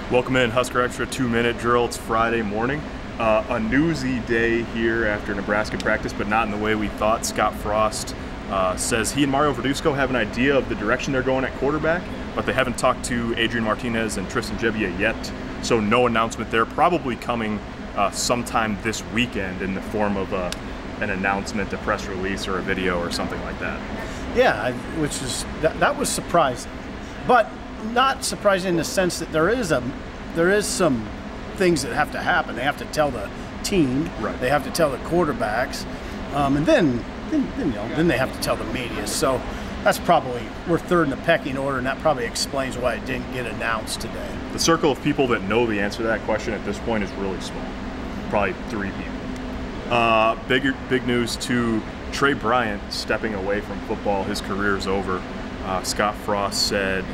Welcome in, Husker Extra 2-minute drill. It's Friday morning. A newsy day here after Nebraska practice, but not in the way we thought. Scott Frost says he and Mario Verduzco have an idea of the direction they're going at quarterback, but they haven't talked to Adrian Martinez and Tristan Gebbia yet, so no announcement there. Probably coming sometime this weekend in the form of an announcement, a press release, or a video or something like that. Yeah, which is that was surprising, but not surprising in the sense that there is some things that have to happen. They have to tell the team, right. They have to tell the quarterbacks, and then they have to tell the media. So that's probably, we're third in the pecking order, and that probably explains why it didn't get announced today. The circle of people that know the answer to that question at this point is really small. Probably 3 people. Big news to Tre Bryant stepping away from football. His career is over. Scott Frost said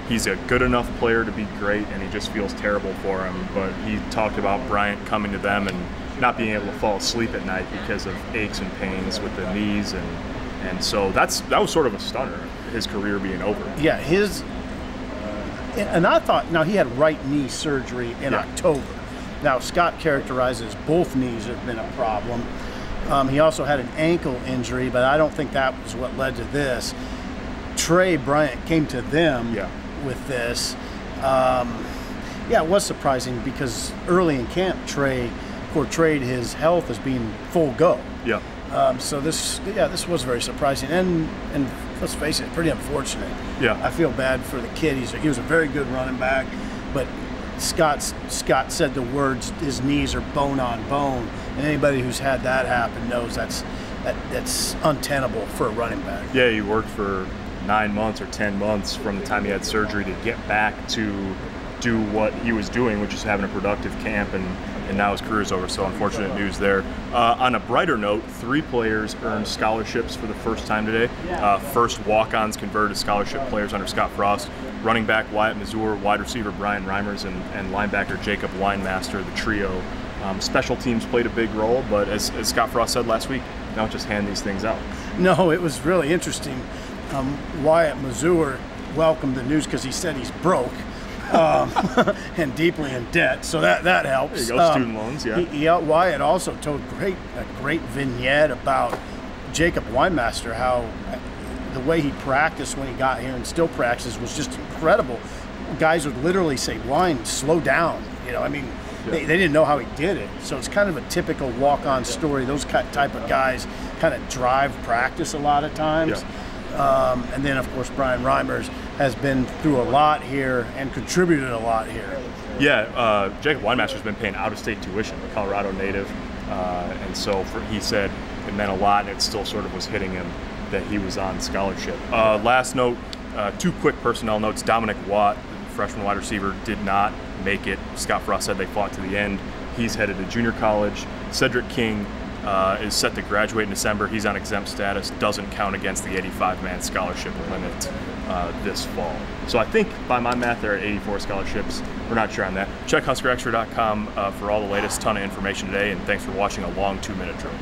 he's a good enough player to be great, and he just feels terrible for him. But he talked about Bryant coming to them and not being able to fall asleep at night because of aches and pains with the knees, and so that was sort of a stunner, his career being over. Yeah, and I thought, now he had right knee surgery in October. Now Scott characterizes both knees have been a problem. He also had an ankle injury, but I don't think that was what led to this. Tre Bryant came to them with this. It was surprising because early in camp, Tre portrayed his health as being full go. Yeah. So this was very surprising, and let's face it, pretty unfortunate. Yeah. I feel bad for the kid. He was a very good running back, but Scott said the words, his knees are bone on bone, and anybody who's had that happen knows that's untenable for a running back. Yeah, he worked for 9 months or 10 months from the time he had surgery to get back to do what he was doing, which is having a productive camp, and now his career's over, so unfortunate news there. On a brighter note, 3 players earned scholarships for the first time today. First walk-ons converted to scholarship players under Scott Frost. Running back Wyatt Mazur, wide receiver Brian Reimers, and linebacker Jacob Weinmaster, the trio. Special teams played a big role, but as Scott Frost said last week, don't just hand these things out. No, it was really interesting. Wyatt Mazur welcomed the news because he said he's broke and deeply in debt, so that helps. There you go, student loans, yeah. Wyatt also told a great vignette about Jacob Weinmaster, how the way he practiced when he got here and still practices was just incredible. Guys would literally say, "Wine, slow down." They didn't know how he did it. So it's kind of a typical walk-on story. Those type of guys kind of drive practice a lot of times. Yeah. And then, of course, Brian Reimers has been through a lot here and contributed a lot here. Yeah, Jacob Weinmaster's been paying out-of-state tuition, a Colorado native, and so he said it meant a lot, and it still sort of was hitting him that he was on scholarship. Last note, 2 quick personnel notes. Dominic Watt, freshman wide receiver, did not make it. Scott Frost said they fought to the end. He's headed to junior college. Cedric King is set to graduate in December. He's on exempt status, doesn't count against the 85-man scholarship limit this fall. So I think by my math there are 84 scholarships. We're not sure on that. Check HuskerExtra.com for all the latest. Ton of information today, and thanks for watching a long 2-minute drill.